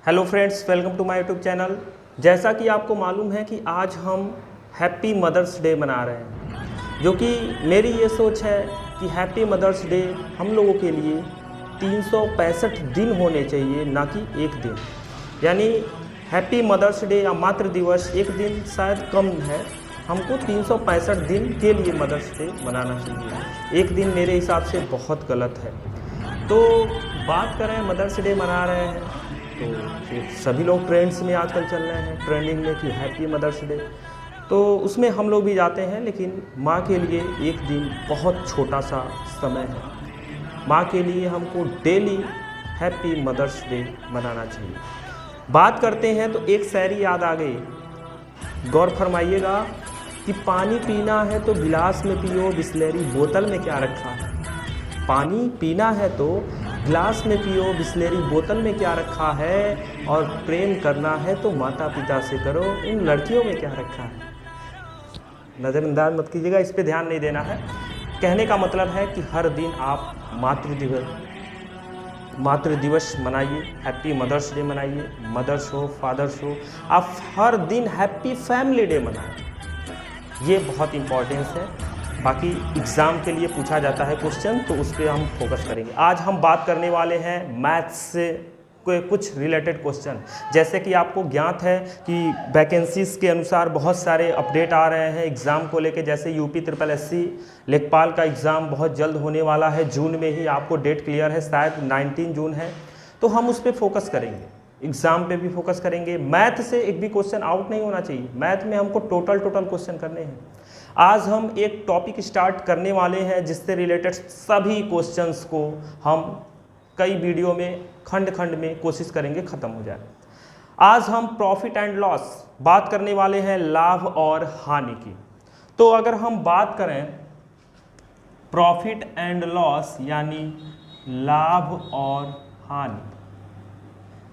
Hello friends, welcome to my YouTube channel. जैसा कि आपको मालूम है कि आज हम हैप्पी मदर्स डे मना रहे हैं, जो कि मेरी ये सोच है कि हैप्पी मदर्स डे हम लोगों के लिए 365 दिन होने चाहिए, ना कि एक दिन। यानी हैप्पी मदर्स डे या मातृ दिवस एक दिन शायद कम है, हमको 365 दिन के लिए मदर्स डे मनाना चाहिए। एक दिन मेरे हिसाब से बहुत गलत है। तो बात करें मदर्स डे मना रहे हैं तो फिर सभी लोग ट्रेंड्स में आजकल चल रहे हैं, ट्रेंडिंग में कि हैप्पी मदर्स डे, तो उसमें हम लोग भी जाते हैं। लेकिन माँ के लिए एक दिन बहुत छोटा सा समय है। माँ के लिए हमको डेली हैप्पी मदर्स डे मनाना चाहिए। बात करते हैं तो एक शायरी याद आ गई, गौर फरमाइएगा कि पानी पीना है तो गिलास में पियो, बिस्लेरी बोतल में क्या रखा है। पानी पीना है तो गिलास में पियो, बिस्लेरी बोतल में क्या रखा है। और प्रेम करना है तो माता पिता से करो, इन लड़कियों में क्या रखा है। नज़रअंदाज मत कीजिएगा, इस पे ध्यान नहीं देना है। कहने का मतलब है कि हर दिन आप मातृ दिवस मनाइए, हैप्पी मदर्स डे मनाइए। मदर्स हो, फादर्स हो, आप हर दिन हैप्पी फैमिली डे मनाएं। ये बहुत इम्पोर्टेंस है। बाकी एग्ज़ाम के लिए पूछा जाता है क्वेश्चन, तो उस पर हम फोकस करेंगे। आज हम बात करने वाले हैं मैथ्स से कुछ रिलेटेड क्वेश्चन। जैसे कि आपको ज्ञात है कि वैकेंसीज़ के अनुसार बहुत सारे अपडेट आ रहे हैं एग्ज़ाम को लेके। जैसे यूपी SSS लेखपाल का एग्ज़ाम बहुत जल्द होने वाला है, जून में ही आपको डेट क्लियर है, शायद 19 जून है। तो हम उस पर फोकस करेंगे, एग्ज़ाम पे भी फोकस करेंगे। मैथ से एक भी क्वेश्चन आउट नहीं होना चाहिए। मैथ में हमको टोटल क्वेश्चन करने हैं। आज हम एक टॉपिक स्टार्ट करने वाले हैं जिससे रिलेटेड सभी क्वेश्चंस को हम कई वीडियो में खंड खंड में कोशिश करेंगे ख़त्म हो जाए। आज हम प्रॉफिट एंड लॉस बात करने वाले हैं, लाभ और हानि की। तो अगर हम बात करें प्रॉफिट एंड लॉस यानी लाभ और हानि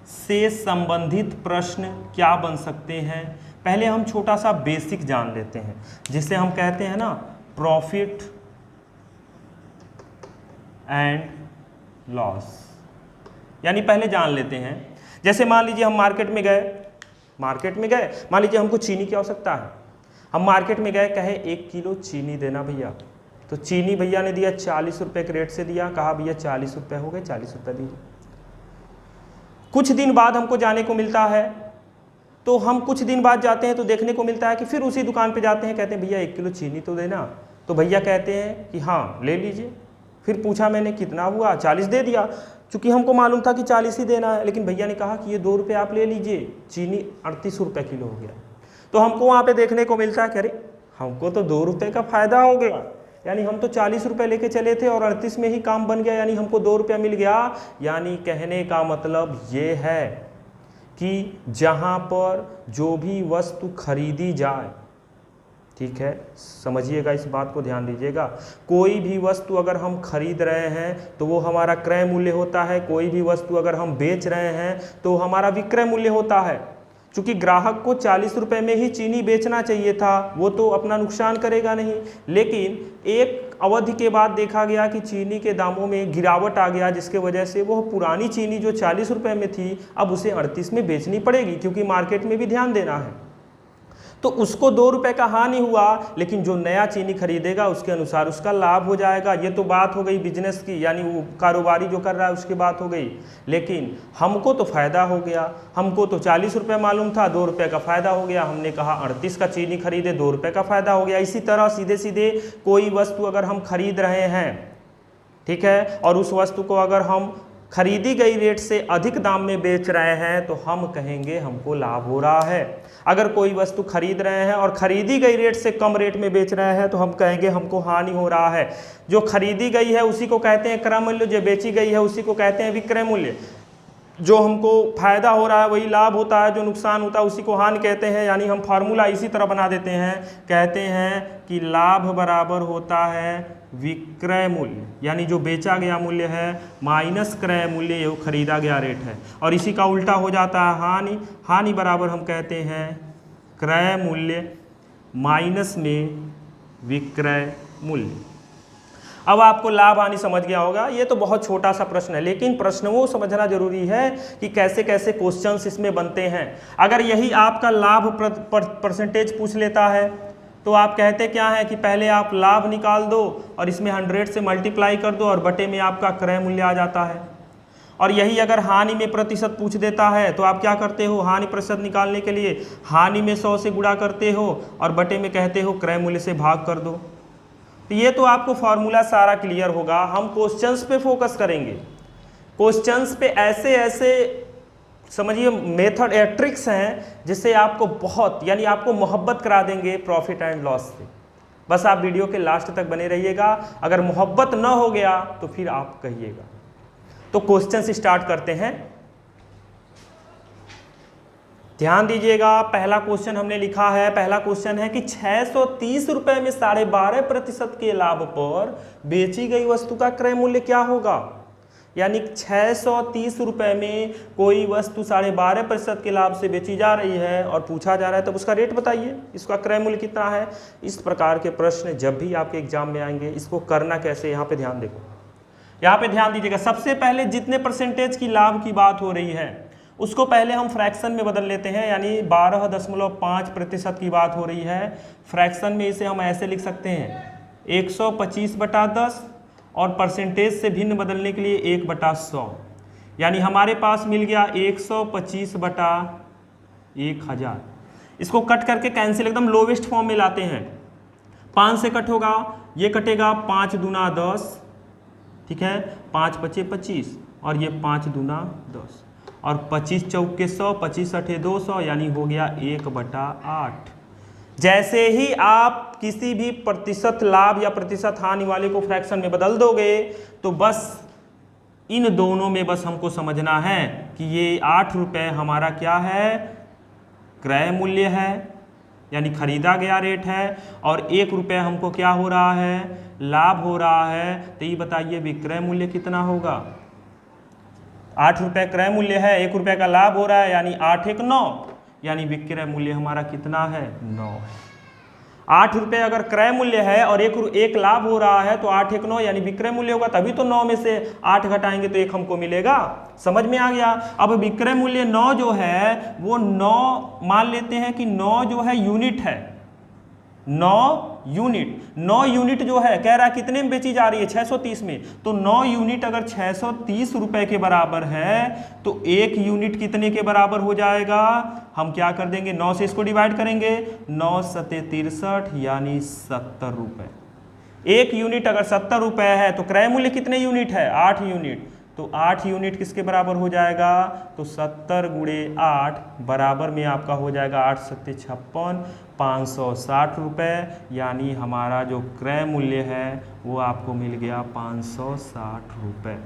से संबंधित प्रश्न क्या बन सकते हैं, पहले हम छोटा सा बेसिक जान लेते हैं, जिसे हम कहते हैं ना प्रॉफिट एंड लॉस। यानी पहले जान लेते हैं, जैसे मान लीजिए हम मार्केट में गए, मान लीजिए हमको चीनी की आवश्यकता है। हम मार्केट में गए, कहे 1 किलो चीनी देना भैया। तो चीनी भैया ने दिया 40 रुपये के रेट से दिया, कहा भैया 40 रुपये हो गए, 40 रुपये दीजिए। कुछ दिन बाद हमको जाने को मिलता है, तो हम कुछ दिन बाद जाते हैं तो देखने को मिलता है कि फिर उसी दुकान पे जाते हैं, कहते हैं भैया 1 किलो चीनी तो देना। तो भैया कहते हैं कि हाँ ले लीजिए। फिर पूछा मैंने कितना हुआ, 40 दे दिया, चूँकि हमको मालूम था कि 40 ही देना है। लेकिन भैया ने कहा कि ये 2 रुपये आप ले लीजिए, चीनी 38 रुपये किलो हो गया। तो हमको वहाँ पर देखने को मिलता है कि अरे हमको तो 2 रुपये का फ़ायदा हो गया। यानी हम तो 40 रुपये लेके चले थे और 38 में ही काम बन गया, यानी हमको 2 रुपया मिल गया। यानी कहने का मतलब ये है कि जहाँ पर जो भी वस्तु खरीदी जाए, ठीक है, समझिएगा, इस बात को ध्यान दीजिएगा। कोई भी वस्तु अगर हम खरीद रहे हैं तो वो हमारा क्रय मूल्य होता है। कोई भी वस्तु अगर हम बेच रहे हैं तो हमारा विक्रय मूल्य होता है। चूँकि ग्राहक को 40 रुपये में ही चीनी बेचना चाहिए था, वो तो अपना नुकसान करेगा नहीं। लेकिन एक अवधि के बाद देखा गया कि चीनी के दामों में गिरावट आ गया, जिसके वजह से वह पुरानी चीनी जो 40 रुपये में थी, अब उसे 38 में बेचनी पड़ेगी, क्योंकि मार्केट में भी ध्यान देना है। तो उसको 2 रुपये का हानि हुआ, लेकिन जो नया चीनी खरीदेगा उसके अनुसार उसका लाभ हो जाएगा। ये तो बात हो गई बिजनेस की, यानी वो कारोबारी जो कर रहा है उसकी बात हो गई। लेकिन हमको तो फ़ायदा हो गया, हमको तो 40 रुपये मालूम था, 2 रुपये का फ़ायदा हो गया। हमने कहा 38 का चीनी खरीदे, 2 रुपये का फ़ायदा हो गया। इसी तरह सीधे सीधे कोई वस्तु अगर हम खरीद रहे हैं, ठीक है, और उस वस्तु को अगर हम खरीदी गई रेट से अधिक दाम में बेच रहे हैं तो हम कहेंगे हमको लाभ हो रहा है। अगर कोई वस्तु खरीद रहे हैं और खरीदी गई रेट से कम रेट में बेच रहे हैं तो हम कहेंगे हमको हानि हो रहा है। जो खरीदी गई है उसी को कहते हैं क्रय मूल्य, जो बेची गई है उसी को कहते हैं विक्रय मूल्य। जो हमको फ़ायदा हो रहा है वही लाभ होता है, जो नुकसान होता है उसी को हानि कहते हैं। यानी हम फार्मूला इसी तरह बना देते हैं, कहते हैं कि लाभ बराबर होता है विक्रय मूल्य, यानी जो बेचा गया मूल्य है माइनस क्रय मूल्य, ये खरीदा गया रेट है। और इसी का उल्टा हो जाता है हानि। हानि बराबर हम कहते हैं क्रय मूल्य माइनस में विक्रय मूल्य। अब आपको लाभ हानि समझ गया होगा। ये तो बहुत छोटा सा प्रश्न है, लेकिन प्रश्न वो समझना जरूरी है कि कैसे कैसे क्वेश्चंस इसमें बनते हैं। अगर यही आपका लाभ परसेंटेज पूछ लेता है तो आप कहते क्या है कि पहले आप लाभ निकाल दो और इसमें 100 से मल्टीप्लाई कर दो और बटे में आपका क्रय मूल्य आ जाता है। और यही अगर हानि में प्रतिशत पूछ देता है तो आप क्या करते हो, हानि प्रतिशत निकालने के लिए हानि में 100 से गुणा करते हो और बटे में कहते हो क्रय मूल्य से भाग कर दो। तो ये तो आपको फॉर्मूला सारा क्लियर होगा। हम क्वेश्चंस पे फोकस करेंगे। क्वेश्चंस पे ऐसे ऐसे समझिए मेथड या ट्रिक्स हैं जिससे आपको बहुत यानी आपको मोहब्बत करा देंगे प्रॉफिट एंड लॉस से। बस आप वीडियो के लास्ट तक बने रहिएगा। अगर मोहब्बत न हो गया तो फिर आप कहिएगा। तो क्वेश्चन स्टार्ट करते हैं, ध्यान दीजिएगा। पहला क्वेश्चन हमने लिखा है, पहला क्वेश्चन है कि 630 रुपए में 12.5% के लाभ पर बेची गई वस्तु का क्रय मूल्य क्या होगा। यानी 630 रुपए में कोई वस्तु 12.5% के लाभ से बेची जा रही है और पूछा जा रहा है तब उसका रेट बताइए, इसका क्रय मूल्य कितना है। इस प्रकार के प्रश्न जब भी आपके एग्जाम में आएंगे इसको करना कैसे, यहाँ पे ध्यान देखो, यहाँ पे ध्यान दीजिएगा। सबसे पहले जितने परसेंटेज की लाभ की बात हो रही है उसको पहले हम फ्रैक्शन में बदल लेते हैं। यानी 12.5% की बात हो रही है, फ्रैक्शन में इसे हम ऐसे लिख सकते हैं 125/10 और परसेंटेज से भिन्न बदलने के लिए 1/100। यानी हमारे पास मिल गया 125/1000। इसको कट करके कैंसिल एकदम लोवेस्ट फॉर्म में लाते हैं। 5 से कट होगा, ये कटेगा 5 दूना 10, ठीक है, 5 पचे 25 और ये 5 दूना 10 और 25 चौके 100, 25 अठे 200 यानी हो गया 1/8। जैसे ही आप किसी भी प्रतिशत लाभ या प्रतिशत हानि वाले को फ्रैक्शन में बदल दोगे तो बस इन दोनों में बस हमको समझना है कि ये 8 रुपये हमारा क्या है, क्रय मूल्य है यानी खरीदा गया रेट है, और 1 रुपये हमको क्या हो रहा है, लाभ हो रहा है। तो ये बताइए विक्रय मूल्य कितना होगा। 8 रुपये क्रय मूल्य है, 1 रुपये का लाभ हो रहा है यानी 8 1 9, यानी विक्रय मूल्य हमारा कितना है, 9 है। 8 रुपये अगर क्रय मूल्य है और एक लाभ हो रहा है तो 8 1 9 यानी विक्रय मूल्य होगा, तभी तो 9 में से 8 घटाएंगे तो 1 हमको मिलेगा। समझ में आ गया। अब विक्रय मूल्य 9 जो है वो 9 मान लेते हैं कि 9 जो है यूनिट है, 9 यूनिट जो है कह रहा है कितने में बेची जा रही है, 630 में। तो 9 यूनिट अगर 630 रुपए के बराबर है तो 1 यूनिट कितने के बराबर हो जाएगा, हम क्या कर देंगे 9 से इसको डिवाइड करेंगे, 9 सते 63 यानी 70 रुपए। 1 यूनिट अगर 70 रुपए है तो क्रय मूल्य कितने यूनिट है, 8 यूनिट। तो 8 यूनिट किसके बराबर हो जाएगा, तो 70 गुणे 8 बराबर में आपका हो जाएगा 8 सत्ते 56, 560 रुपये। यानी हमारा जो क्रय मूल्य है वो आपको मिल गया 560 रुपये।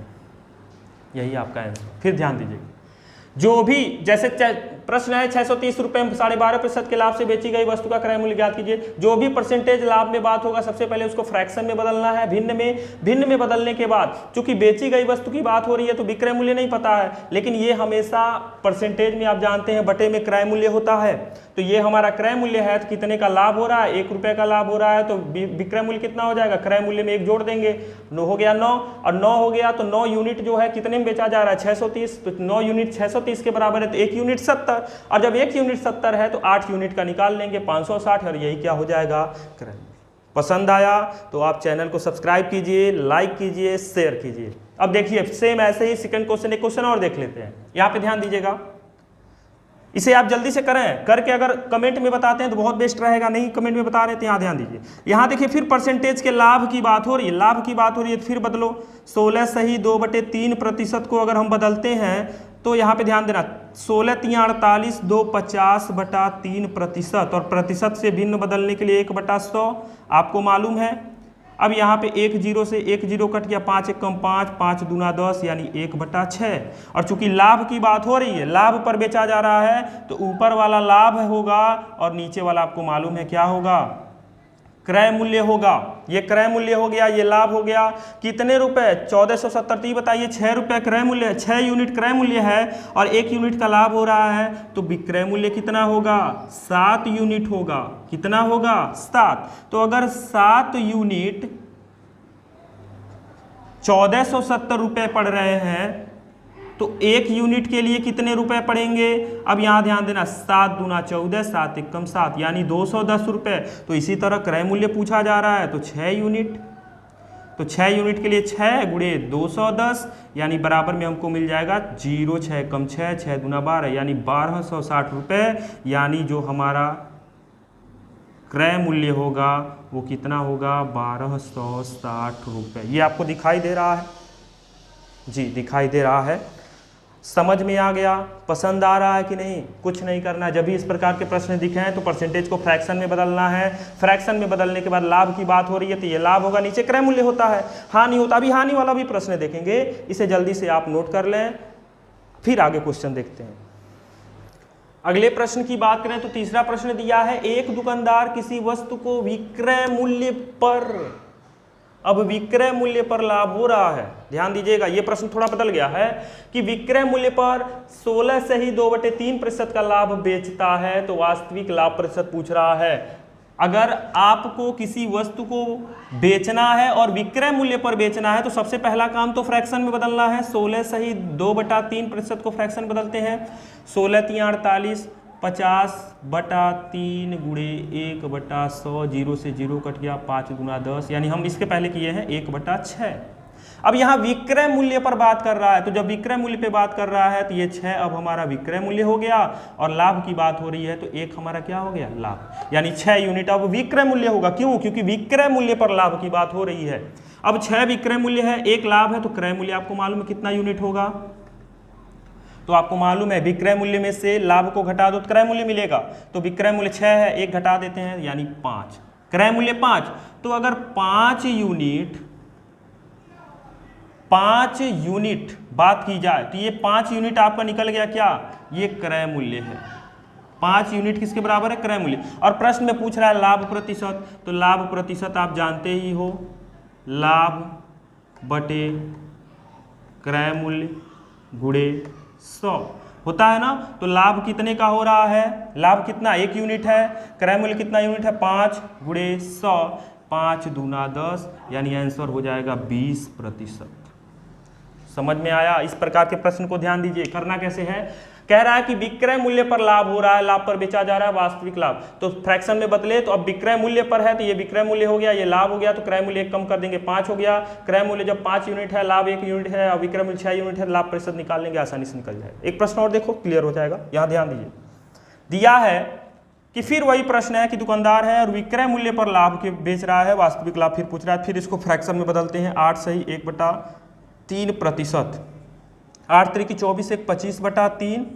यही आपका आंसर। फिर ध्यान दीजिए, जो भी जैसे प्रश्न है 630 रुपये में 12.5% के लाभ से बेची गई वस्तु का क्रय मूल्य ज्ञात कीजिए। जो भी परसेंटेज लाभ में बात होगा सबसे पहले उसको फ्रैक्शन में बदलना है, भिन्न में बदलने के बाद चूंकि बेची गई वस्तु की बात हो रही है तो विक्रय मूल्य नहीं पता है, लेकिन ये हमेशा परसेंटेज में आप जानते हैं बटे में क्रय मूल्य होता है। तो ये हमारा क्रय मूल्य है तो कितने का लाभ हो रहा है, 1 रुपये का लाभ हो रहा है तो विक्रय मूल्य कितना हो जाएगा, क्रय मूल्य में 1 जोड़ देंगे, 9 हो गया 9, और 9 हो गया तो 9 यूनिट जो है कितने में बेचा जा रहा है, 630। तो 9 यूनिट 630 के बराबर है तो 1 यूनिट 70, और जब 1 यूनिट 70 है तो 8 यूनिट का निकाल लेंगे 560, और यही क्या हो जाएगा, क्रय। पसंद आया तो आप चैनल को सब्सक्राइब कीजिए, लाइक कीजिए, शेयर कीजिए। अब देखिए सेम ऐसे ही सेकंड क्वेश्चन, एक क्वेश्चन और देख लेते हैं। यहाँ पे ध्यान दीजिएगा, इसे आप जल्दी से करें, करके अगर कमेंट में बताते हैं तो बहुत बेस्ट रहेगा, नहीं कमेंट में बता रहे तो यहाँ ध्यान दीजिए। यहाँ देखिए फिर परसेंटेज के लाभ की बात हो रही है, लाभ की बात हो रही है तो फिर बदलो। 16 सही 2/3% को अगर हम बदलते हैं तो यहाँ पे ध्यान देना, 16 3 48, 2 50/3%, और प्रतिशत से भिन्न बदलने के लिए 1/100 आपको मालूम है। अब यहाँ पे 1 0 से 1 0 कट गया, 5 1 कम 5, 5 दूना 10 यानी 1/6। और चूंकि लाभ की बात हो रही है, लाभ पर बेचा जा रहा है तो ऊपर वाला लाभ होगा और नीचे वाला आपको मालूम है क्या होगा, क्रय मूल्य होगा। ये क्रय मूल्य हो गया, ये लाभ हो गया। कितने रुपए, 1470। तो ये बताइए 6 रुपये क्रय मूल्य, 6 यूनिट क्रय मूल्य है और 1 यूनिट का लाभ हो रहा है तो विक्रय मूल्य कितना होगा, 7 यूनिट होगा। कितना होगा, 7। तो अगर 7 यूनिट 1470 रुपये पड़ रहे हैं तो 1 यूनिट के लिए कितने रुपए पड़ेंगे? अब यहाँ ध्यान देना, 7 दूना 14, 7 एकम 7 यानी 210 रुपये। तो इसी तरह क्रय मूल्य पूछा जा रहा है तो 6 यूनिट, तो 6 यूनिट के लिए 6 गुणे 210 यानी बराबर में हमको मिल जाएगा 0, 6 कम 6, 6 दूना 12 यानी 1260 रुपये। यानी जो हमारा क्रय मूल्य होगा वो कितना होगा? 1260 रुपये। ये आपको दिखाई दे रहा है? जी दिखाई दे रहा है। समझ में आ गया? पसंद आ रहा है कि नहीं? कुछ नहीं करना, जब भी इस प्रकार के प्रश्न दिखे हैं तो परसेंटेज को फ्रैक्शन में बदलना है। फ्रैक्शन में बदलने के बाद लाभ की बात हो रही है तो ये लाभ होगा, नीचे क्रय मूल्य होता है, हानि होता। अभी हानि वाला भी प्रश्न देखेंगे, इसे जल्दी से आप नोट कर लें, फिर आगे क्वेश्चन देखते हैं। अगले प्रश्न की बात करें तो तीसरा प्रश्न दिया है, एक दुकानदार किसी वस्तु को विक्रय मूल्य पर, अब विक्रय मूल्य पर लाभ हो रहा है। ध्यान दीजिएगा, ये प्रश्न थोड़ा बदल गया है कि विक्रय मूल्य पर 16 से ही 2/3% का लाभ बेचता है तो वास्तविक लाभ प्रतिशत पूछ रहा है। अगर आपको किसी वस्तु को बेचना है और विक्रय मूल्य पर बेचना है तो सबसे पहला काम तो फ्रैक्शन में बदलना है। 16 से ही 2/3% को फ्रैक्शन बदलते हैं। 16 × 48 50/3 गुणे 1/100, 0 से 0 कट गया, 5 दूना 10 यानी हम इसके पहले किए हैं 1/6। अब यहाँ विक्रय मूल्य पर बात कर रहा है तो जब विक्रय मूल्य पे बात कर रहा है तो ये 6 अब हमारा विक्रय मूल्य हो गया और लाभ की बात हो रही है तो 1 हमारा क्या हो गया? लाभ, यानी 6 यूनिट अब विक्रय मूल्य होगा। क्यों? क्योंकि विक्रय मूल्य पर लाभ की बात हो रही है। अब 6 विक्रय मूल्य है, 1 लाभ है तो क्रय मूल्य आपको मालूम है कितना यूनिट होगा? तो आपको मालूम है विक्रय मूल्य में से लाभ को घटा दो तो क्रय मूल्य मिलेगा। तो विक्रय मूल्य 6 है, 1 घटा देते हैं यानी 5, क्रय मूल्य 5। तो अगर 5 यूनिट बात की जाए तो ये 5 यूनिट आपका निकल गया क्या? ये क्रय मूल्य है। 5 यूनिट किसके बराबर है? क्रय मूल्य। और प्रश्न में पूछ रहा है लाभ प्रतिशत, तो लाभ प्रतिशत आप जानते ही हो, लाभ बटे क्रय मूल्य गुणे 100 होता है ना। तो लाभ कितने का हो रहा है? लाभ कितना? 1 यूनिट है। क्रय मूल्य कितना यूनिट है? 5 गुणे 100, 5 दूना 10 यानी आंसर हो जाएगा 20%। समझ में आया? इस प्रकार के प्रश्न को ध्यान दीजिए। करना कैसे है? कह रहा है कि विक्रय मूल्य पर लाभ हो रहा है, लाभ पर बेचा जा रहा है वास्तविक लाभ, तो फ्रैक्शन में बदले तो अब विक्रय मूल्य पर है तो ये विक्रय मूल्य हो गया, ये लाभ हो गया, तो क्रय मूल्य 1 कम कर देंगे 5 हो गया। क्रय मूल्य जब 5 यूनिट है, लाभ 1 यूनिट है और विक्रय मूल्य 6 यूनिट है, लाभ प्रतिशत निकाल लेंगे, आसानी से निकल जाएगा। एक प्रश्न और देखो, क्लियर हो जाएगा। यहाँ ध्यान दीजिए, दिया है कि फिर वही प्रश्न है कि दुकानदार है और विक्रय मूल्य पर लाभ के बेच रहा है, वास्तविक लाभ फिर पूछ रहा है। फिर इसको फ्रैक्शन में बदलते हैं। 8 से ही 1/3%, 8 3 की 24, 1 25/3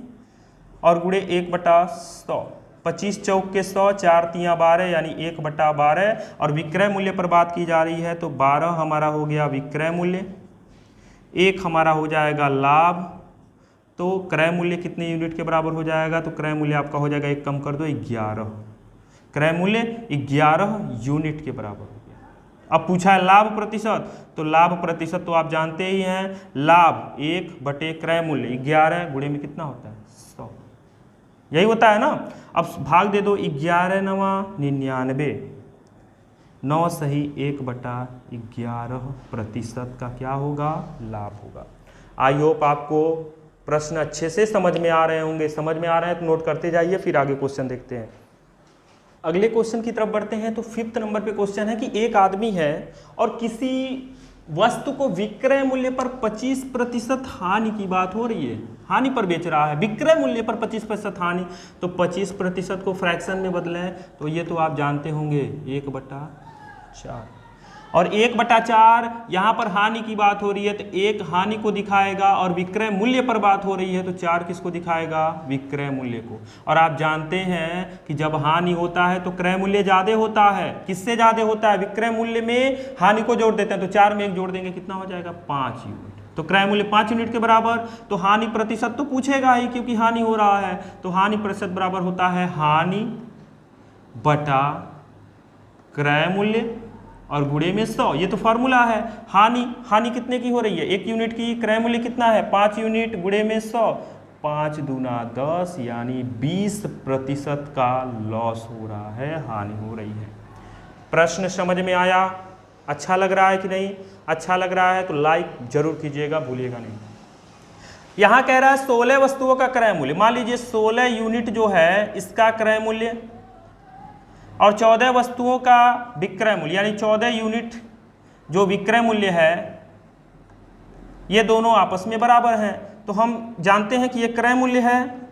और गुणे 1/100, 25 चौक के 100, 4 3 12 यानी 1/12। और विक्रय मूल्य पर बात की जा रही है तो 12 हमारा हो गया विक्रय मूल्य, 1 हमारा हो जाएगा लाभ। तो क्रय मूल्य कितने यूनिट के बराबर हो जाएगा? तो क्रय मूल्य आपका हो जाएगा, 1 कम कर दो 11, क्रय मूल्य 11 यूनिट के बराबर हो गया। अब पूछा है लाभ प्रतिशत, तो लाभ प्रतिशत तो आप जानते ही हैं, लाभ 1 बटे क्रय मूल्य 11 गुणे में कितना होता है? 100, यही होता है ना। अब भाग दे दो, 11 9 99, 9 सही 1/11% का क्या होगा? लाभ होगा। आई होप आपको प्रश्न अच्छे से समझ में आ रहे होंगे। समझ में आ रहे हैं तो नोट करते जाइए, फिर आगे क्वेश्चन देखते हैं। अगले क्वेश्चन की तरफ बढ़ते हैं। तो 5th नंबर पे क्वेश्चन है कि एक आदमी है और किसी वस्तु को विक्रय मूल्य पर 25% हानि की बात हो रही है, हानि पर बेच रहा है, विक्रय मूल्य पर 25% हानि, तो 25% को फ्रैक्शन में बदलें तो ये तो आप जानते होंगे 1/4, और 1/4 यहाँ पर हानि की बात हो रही है तो 1 हानि को दिखाएगा और विक्रय मूल्य पर बात हो रही है तो 4 किसको दिखाएगा? विक्रय मूल्य को। और आप जानते हैं कि जब हानि होता है तो क्रय मूल्य ज़्यादा होता है। किससे ज़्यादा होता है? विक्रय मूल्य में हानि को जोड़ देते हैं तो 4 में 1 जोड़ देंगे, कितना हो जाएगा? 5 यूनिट। तो क्रय मूल्य 5 यूनिट के बराबर, तो हानि प्रतिशत तो पूछेगा ही क्योंकि हानि हो रहा है, तो हानि प्रतिशत बराबर होता है हानि बटा क्रय मूल्य और गुणे में 100। ये तो फॉर्मूला है। हानि कितने की हो रही है? 1 यूनिट की। क्रय मूल्य कितना है? 5 यूनिट गुणे में 100, 5 दूना 10 यानी 20% का लॉस हो रहा है, हानि हो रही है। प्रश्न समझ में आया? अच्छा लग रहा है कि नहीं? अच्छा लग रहा है तो लाइक जरूर कीजिएगा, भूलिएगा नहीं। यहां कह रहा है 16 वस्तुओं का क्रय मूल्य। मान लीजिए 16 यूनिट जो है इसका क्रय मूल्य और 14 वस्तुओं का विक्रय मूल्य, यानी 14 यूनिट जो विक्रय मूल्य है ये दोनों आपस में बराबर हैं। तो हम जानते हैं कि ये क्रय मूल्य है,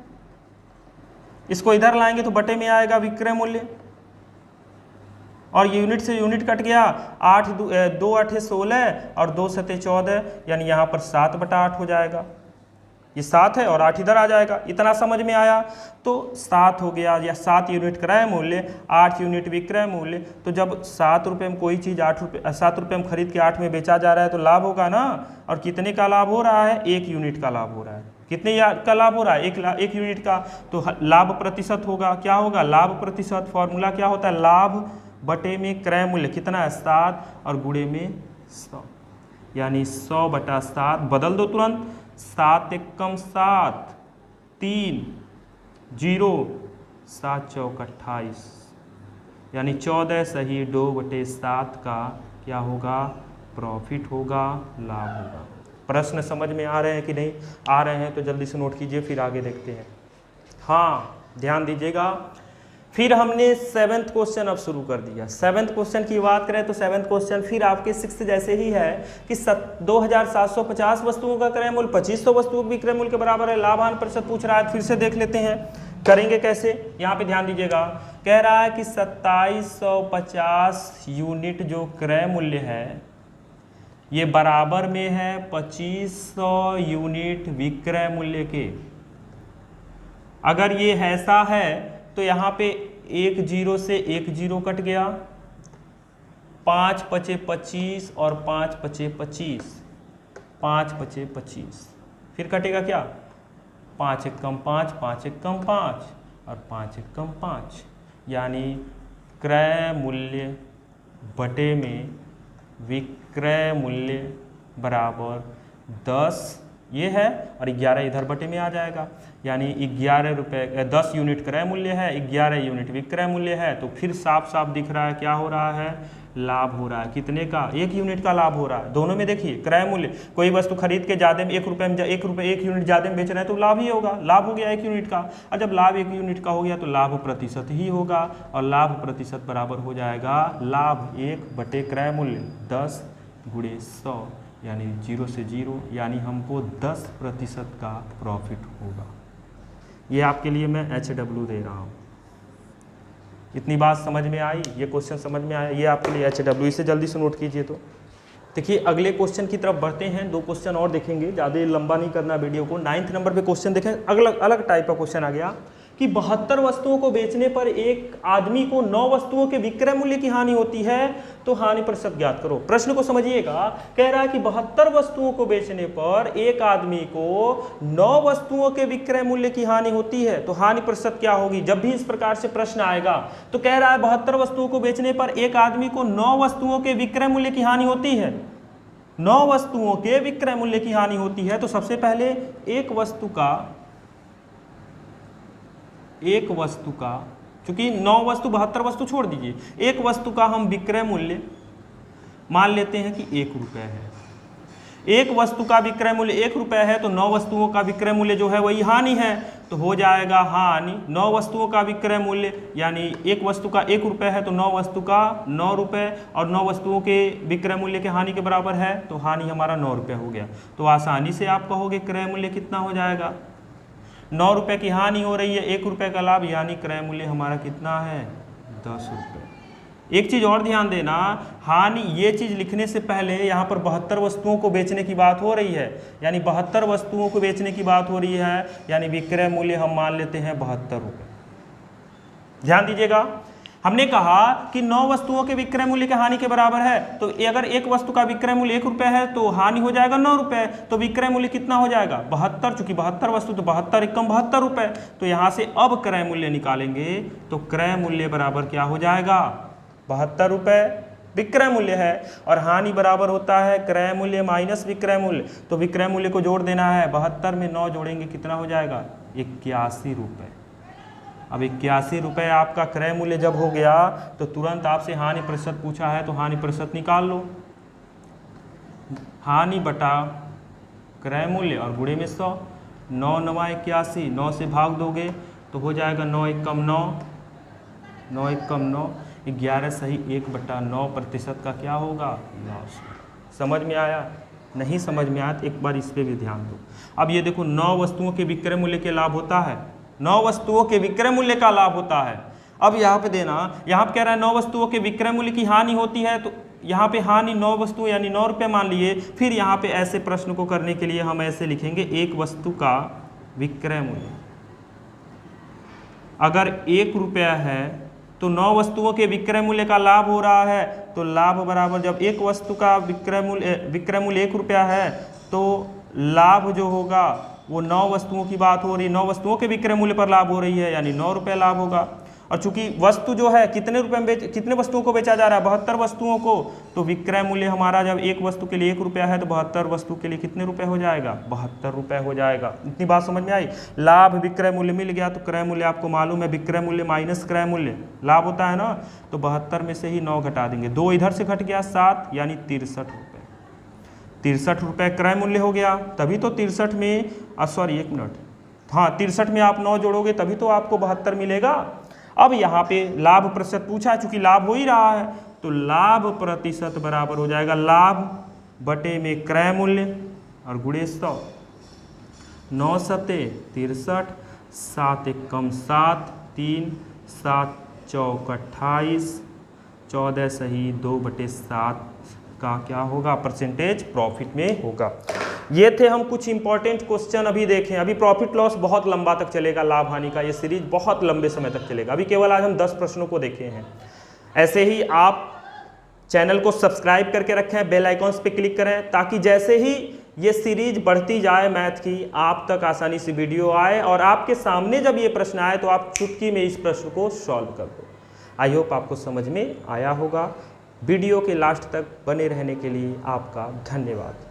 इसको इधर लाएंगे तो बटे में आएगा विक्रय मूल्य, और यूनिट से यूनिट कट गया, 2 8 16 और 2 7 14, यानी यहाँ पर 7/8 हो जाएगा। ये 7 है और 8 इधर आ जाएगा। इतना समझ में आया? तो 7 हो गया, या 7 यूनिट क्रय मूल्य, 8 यूनिट विक्रय मूल्य। तो जब 7 रुपये में कोई चीज़ 7 रुपये में खरीद के 8 में बेचा जा रहा है तो लाभ होगा ना। और कितने का लाभ हो रहा है? 1 यूनिट का लाभ हो रहा है। कितने का लाभ हो रहा है? 1 यूनिट का। तो लाभ प्रतिशत होगा, क्या होगा? लाभ प्रतिशत। फॉर्मूला क्या होता है? लाभ बटे में क्रय मूल्य कितना है? 7 और गुणे में 100, यानी 100/7। बदल दो तुरंत, 7 एकम 7, 3 0, 7 चौक 28, यानी 14 सही 2/7 का क्या होगा? प्रॉफिट होगा, लाभ होगा। प्रश्न समझ में आ रहे हैं कि नहीं? आ रहे हैं तो जल्दी से नोट कीजिए, फिर आगे देखते हैं। हाँ, ध्यान दीजिएगा। फिर हमने 7th क्वेश्चन अब शुरू कर दिया। 7th क्वेश्चन की बात करें तो 7th क्वेश्चन फिर आपके 6th जैसे ही है कि 2750 वस्तुओं का क्रय मूल्य 2500 वस्तुओं के विक्रय मूल्य के बराबर है। लाभांश प्रतिशत पूछ रहा है, फिर से देख लेते हैं करेंगे कैसे। यहाँ पे ध्यान दीजिएगा, कह रहा है कि 2750 यूनिट जो क्रय मूल्य है ये बराबर में है 2500 यूनिट विक्रय मूल्य के। अगर ये ऐसा है तो यहाँ पे 1 0 से 1 0 कट गया, 5 5 25 और 5 5 25, 5 5 25, फिर कटेगा क्या? 5 एकम 5, 5 एकम 5 और 5 एकम 5, यानी क्रय मूल्य बटे में विक्रय मूल्य बराबर 10 ये है, और 11 इधर बटे में आ जाएगा, यानी 11 रुपये 10 यूनिट क्रय मूल्य है, 11 यूनिट विक्रय मूल्य है। तो फिर साफ साफ दिख रहा है क्या हो रहा है? लाभ हो रहा है। कितने का? 1 यूनिट का लाभ हो रहा है। दोनों में देखिए क्रय मूल्य, कोई वस्तु खरीद के ज़्यादा में 1 रुपये में 1 यूनिट ज़्यादा में बेच रहे हैं तो लाभ ही होगा, लाभ हो गया 1 यूनिट का। और जब लाभ 1 यूनिट का हो गया तो लाभ प्रतिशत ही होगा, और लाभ प्रतिशत बराबर हो जाएगा लाभ 1 बटे क्रय मूल्य 10 गुणे 100, यानी 0 से 0, यानी हमको 10% का प्रॉफिट होगा। ये आपके लिए मैं HW दे रहा हूँ। इतनी बात समझ में आई? ये क्वेश्चन समझ में आया? ये आपके लिए HW। इसे जल्दी से नोट कीजिए। तो देखिए अगले क्वेश्चन की तरफ बढ़ते हैं। 2 क्वेश्चन और देखेंगे, ज़्यादा लंबा नहीं करना वीडियो को। 9th नंबर पे क्वेश्चन देखें। अलग टाइप का क्वेश्चन आ गया कि 72 वस्तुओं को बेचने पर एक आदमी को 9 वस्तुओं के विक्रय मूल्य की हानि होती है, तो हानि प्रतिशत ज्ञात करो। प्रश्न को समझिएगा, कह रहा है कि 72 वस्तुओं को बेचने पर एक आदमी को 9 वस्तुओं के विक्रय मूल्य की हानि होती है, तो हानि प्रतिशत क्या होगी? जब भी इस प्रकार से प्रश्न आएगा तो कह रहा है 72 वस्तुओं को बेचने पर एक आदमी को 9 वस्तुओं के विक्रय मूल्य की हानि होती है। 9 वस्तुओं के विक्रय मूल्य की हानि होती है, तो सबसे पहले एक वस्तु का चूंकि 9 वस्तु 72 वस्तु छोड़ दीजिए, एक वस्तु का हम विक्रय मूल्य मान लेते हैं कि 1 रुपये है। एक वस्तु का विक्रय मूल्य 1 रुपये है, तो 9 वस्तुओं का विक्रय मूल्य जो है वही हानि है, तो हो जाएगा हानि 9 वस्तुओं का विक्रय मूल्य, यानी एक वस्तु का 1 रुपये है तो 9 वस्तु का 9 रुपये, और 9 वस्तुओं के विक्रय मूल्य के हानि के बराबर है, तो हानि हमारा 9 रुपये हो गया। तो आसानी से आप कहोगे क्रय मूल्य कितना हो जाएगा? 9 रुपये की हानि हो रही है, 1 रुपये का लाभ, यानी क्रय मूल्य हमारा कितना है? 10 रुपये। एक चीज़ और ध्यान देना, हानि ये चीज़ लिखने से पहले यहाँ पर 72 वस्तुओं को बेचने की बात हो रही है, यानी 72 वस्तुओं को बेचने की बात हो रही है, यानी विक्रय मूल्य हम मान लेते हैं 72 रुपये। ध्यान दीजिएगा, हमने कहा कि 9 वस्तुओं के विक्रय मूल्य के हानि के बराबर है, तो अगर एक वस्तु का विक्रय मूल्य 1 रुपये है तो हानि हो जाएगा 9 रुपये, तो विक्रय मूल्य कितना हो जाएगा? 72, चूंकि 72 वस्तु तो 72 एकम 72 रुपये। तो यहाँ से अब क्रय मूल्य निकालेंगे तो क्रय मूल्य बराबर क्या हो जाएगा? 72 रुपये विक्रय मूल्य है, और हानि बराबर होता है क्रय मूल्य माइनस विक्रय मूल्य, तो विक्रय मूल्य को जोड़ देना है। 72 में 9 जोड़ेंगे कितना हो जाएगा? 81 रुपये। अब 81 रुपये आपका क्रय मूल्य जब हो गया तो तुरंत आपसे हानि प्रतिशत पूछा है तो हानि प्रतिशत निकाल लो। हानि बटा क्रय मूल्य और गुणे में 100, 9 9 81, 9 से भाग दोगे तो हो जाएगा 9 एकम 9, 9 एकम 9, 11 सही 1/9% का क्या होगा, लॉस। समझ में आया? नहीं समझ में आया तो एक बार इस पे भी ध्यान दो। अब ये देखो 9 वस्तुओं के विक्रय मूल्य के लाभ होता है, 9 वस्तुओं के विक्रय मूल्य का लाभ होता है। अब यहाँ पे देना, यहाँ पे कह रहा है 9 वस्तुओं के विक्रय मूल्य की हानि होती है, तो यहाँ पे हानि 9 वस्तु यानी 9 रुपये मान लिए। फिर यहाँ पे ऐसे प्रश्न को करने के लिए हम ऐसे लिखेंगे, एक वस्तु का विक्रय मूल्य अगर 1 रुपया है तो 9 वस्तुओं के विक्रय मूल्य का लाभ हो रहा है, तो लाभ बराबर, जब एक वस्तु का विक्रय मूल्य 1 रुपया है तो लाभ जो होगा वो 9 वस्तुओं की बात हो रही है, 9 वस्तुओं के विक्रय मूल्य पर लाभ हो रही है, यानी 9 रुपये लाभ होगा। और चूंकि वस्तु जो है कितने रुपए में कितने वस्तुओं को बेचा जा रहा है, 72 वस्तुओं को, तो विक्रय मूल्य हमारा जब एक वस्तु के लिए 1 रुपया है तो 72 वस्तु के लिए कितने रुपए हो जाएगा, 72 रुपये हो जाएगा। इतनी बात समझ में आई? लाभ विक्रय मूल्य मिल गया तो क्रय मूल्य आपको मालूम है, विक्रय मूल्य माइनस क्रय मूल्य लाभ होता है ना, तो 72 में से ही 9 घटा देंगे, 2 इधर से घट गया 7 यानी 63 रुपये। 63 रुपये क्रय मूल्य हो गया, तभी तो 63 में 63 में आप 9 जोड़ोगे तभी तो आपको 72 मिलेगा। अब यहाँ पे लाभ प्रतिशत पूछा, चूंकि लाभ हो ही रहा है तो लाभ प्रतिशत बराबर हो जाएगा लाभ बटे में क्रय मूल्य और गुणे 100, 9 सते 63, 7 एकम 7, 3 7 चौक 28, 14 सही 2/7 का क्या होगा, परसेंटेज प्रॉफिट में होगा। ये थे हम कुछ इंपॉर्टेंट क्वेश्चन अभी देखें। अभी प्रॉफिट लॉस बहुत लंबा तक चलेगा, लाभ हानि का ये सीरीज बहुत लंबे समय तक चलेगा। अभी केवल आज हम 10 प्रश्नों को देखे हैं। ऐसे ही आप चैनल को सब्सक्राइब करके रखें, बेल आइकॉन्स पे क्लिक करें, ताकि जैसे ही ये सीरीज बढ़ती जाए मैथ की, आप तक आसानी से वीडियो आए और आपके सामने जब ये प्रश्न आए तो आप चुटकी में इस प्रश्न को सॉल्व कर दो। आई होप आपको समझ में आया होगा। वीडियो के लास्ट तक बने रहने के लिए आपका धन्यवाद।